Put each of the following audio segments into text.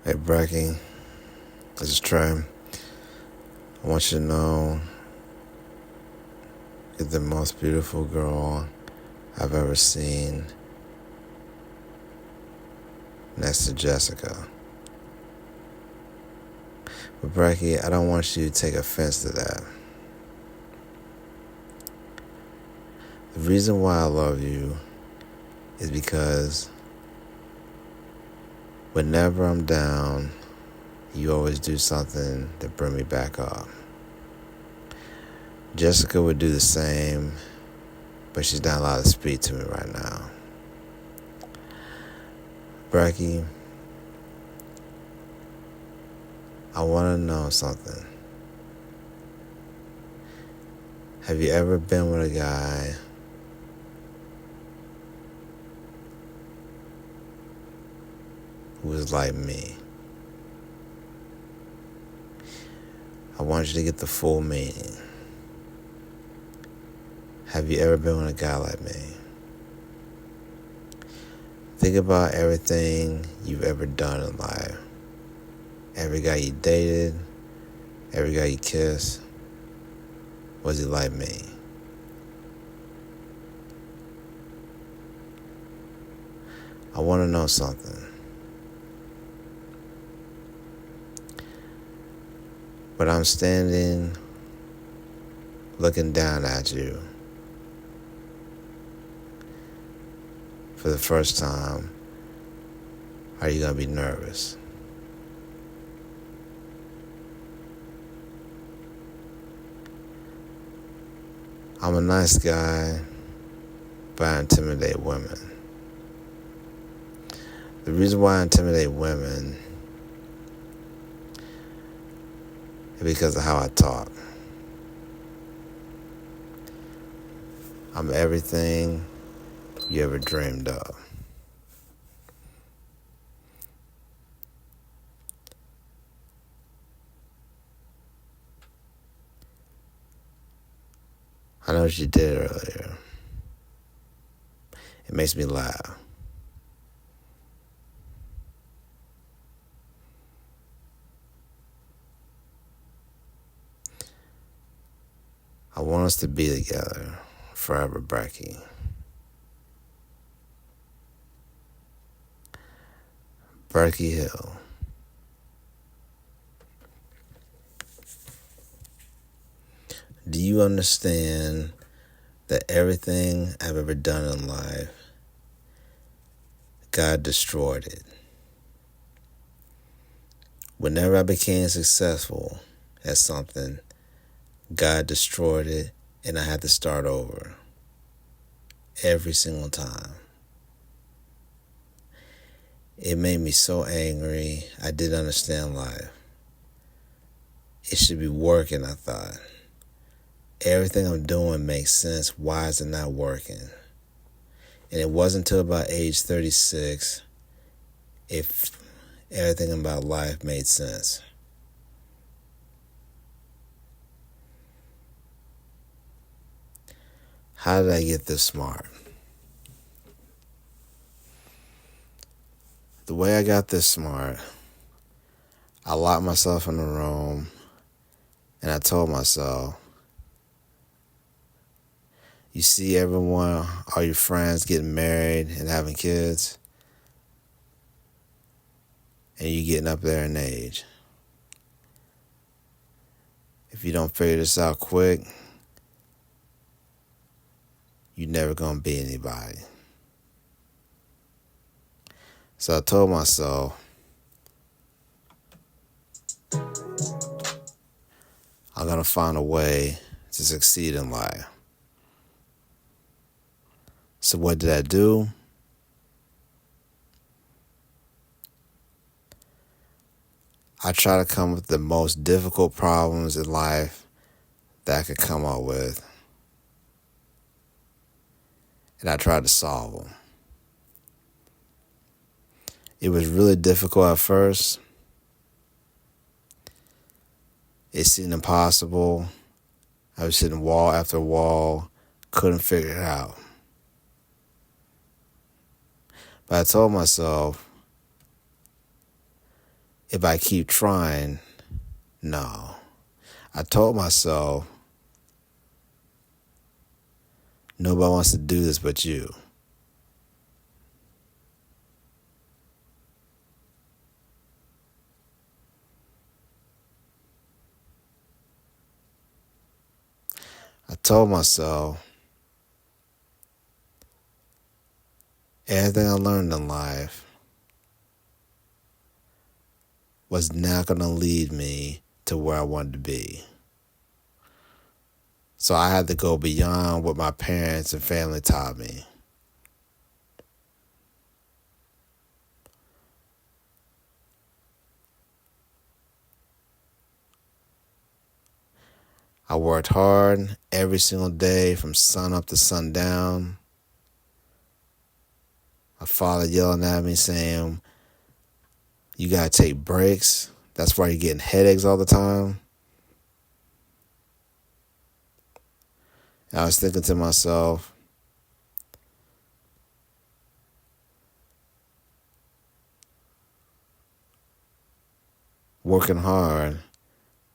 Hey Breckie, this is Trey. I want you to know you're the most beautiful girl I've ever seen next to Jessica. But Breckie, I don't want you to take offense to that. The reason why I love you is because whenever I'm down, you always do something to bring me back up. Jessica would do the same, but she's not allowed to speak to me right now. Breckie, I want to know something. Have you ever been with a guy who was like me? I want you to get the full meaning. Have you ever been with a guy like me? Think about everything you've ever done in life. Every guy you dated, every guy you kissed, was he like me? I want to know something. But I'm standing looking down at you for the first time. Are you going to be nervous? I'm a nice guy, but I intimidate women. The reason why I intimidate women is because of how I talk. I'm everything you ever dreamed of. I know what you did earlier. It makes me laugh. I want us to be together forever, Breckie. Breckie Hill. Do you understand that everything I've ever done in life, God destroyed it? Whenever I became successful at something, God destroyed it and I had to start over every single time. It made me so angry. I didn't understand life. It should be working, I thought. Everything I'm doing makes sense. Why is it not working? And it wasn't until about age 36 if everything about life made sense. How did I get this smart? The way I got this smart, I locked myself in a room and I told myself, you see everyone, all your friends getting married and having kids, and you getting up there in age. If you don't figure this out quick, you're never gonna be anybody. So I told myself, I'm gonna find a way to succeed in life. So what did I do? I try to come up with the most difficult problems in life that I could come up with, and I tried to solve them. It was really difficult at first. It seemed impossible. I was hitting wall after wall, couldn't figure it out. But I told myself, if I keep trying, no. I told myself, nobody wants to do this but you. I told myself, everything I learned in life was not going to lead me to where I wanted to be. So I had to go beyond what my parents and family taught me. I worked hard every single day from sun up to sundown. My father yelling at me saying, you got to take breaks. That's why you're getting headaches all the time. And I was thinking to myself, working hard,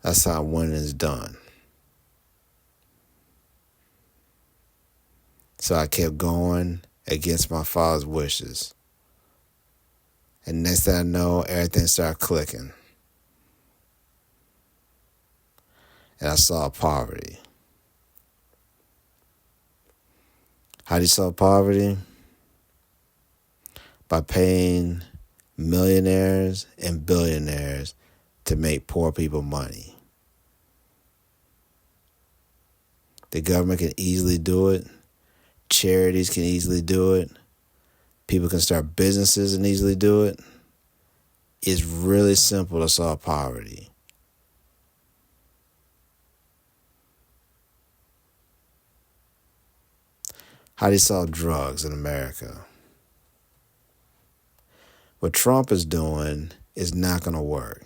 that's how winning is done. So I kept going against my father's wishes. And next thing I know, everything started clicking. And I saw poverty. How do you solve poverty? By paying millionaires and billionaires to make poor people money. The government can easily do it. Charities can easily do it. People can start businesses and easily do it. It's really simple to solve poverty. How do you solve drugs in America? What Trump is doing is not going to work.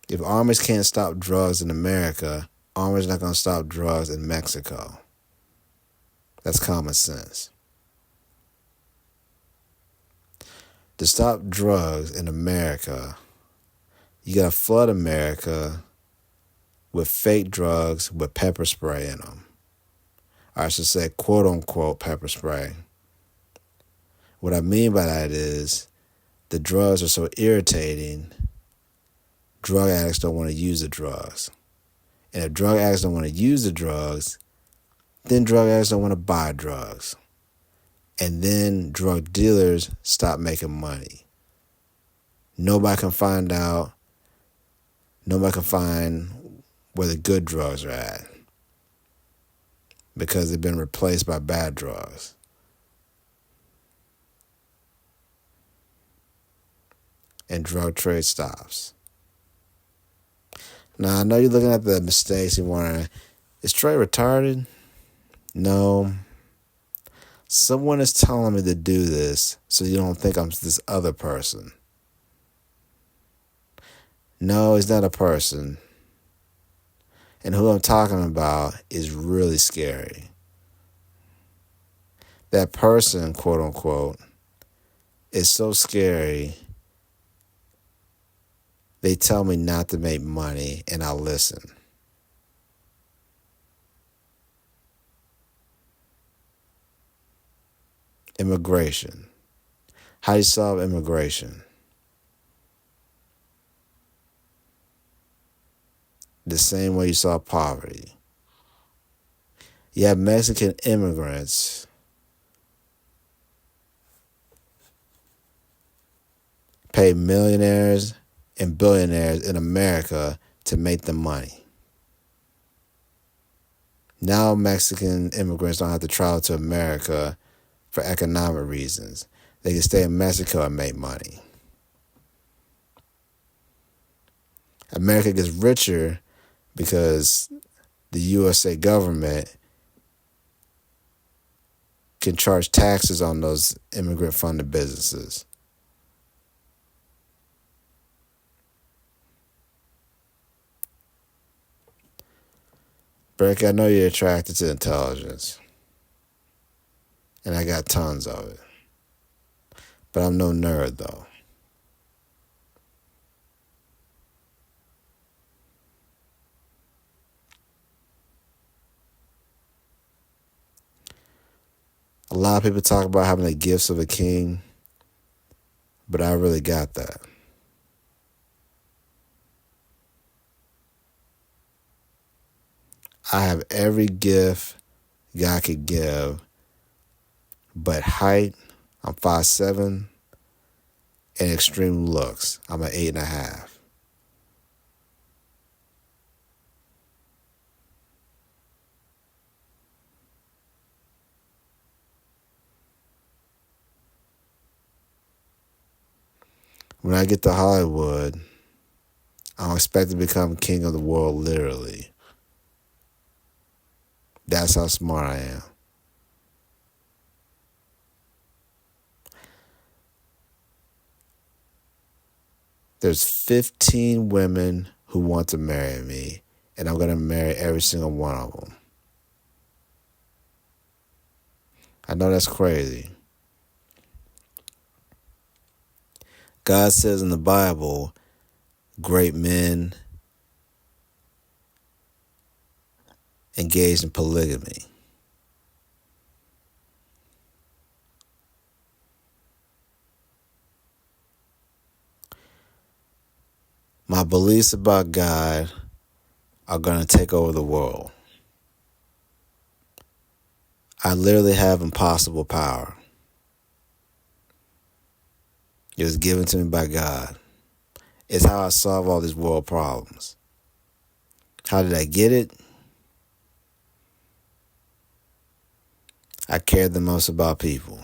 If armies can't stop drugs in America, armies not going to stop drugs in Mexico. That's common sense. To stop drugs in America, you got to flood America with fake drugs with pepper spray in them. Or I should say, quote unquote, pepper spray. What I mean by that is the drugs are so irritating, drug addicts don't want to use the drugs. And if drug addicts don't want to use the drugs, then drug addicts don't want to buy drugs. And then drug dealers stop making money. Nobody can find where the good drugs are at because they've been replaced by bad drugs. And drug trade stops. Now, I know you're looking at the mistakes and wondering, is Trey retarded? No. Someone is telling me to do this so you don't think I'm this other person. No, he's not a person. And who I'm talking about is really scary. That person, quote unquote, is so scary. They tell me not to make money and I'll listen. Immigration. How do you solve immigration? The same way you solve poverty. You have Mexican immigrants pay millionaires and billionaires in America to make them money. Now Mexican immigrants don't have to travel to America for economic reasons. They can stay in Mexico and make money. America gets richer because the USA government can charge taxes on those immigrant-funded businesses. Breckie, I know you're attracted to intelligence. And I got tons of it. But I'm no nerd, though. A lot of people talk about having the gifts of a king, but I really got that. I have every gift God could give, but height, I'm 5'7", and extreme looks, I'm an 8.5. When I get to Hollywood, I don't expect to become king of the world, literally. That's how smart I am. There's 15 women who want to marry me, and I'm going to marry every single one of them. I know that's crazy. God says in the Bible, great men engaged in polygamy. My beliefs about God are going to take over the world. I literally have impossible power. It was given to me by God. It's how I solve all these world problems. How did I get it? I care the most about people.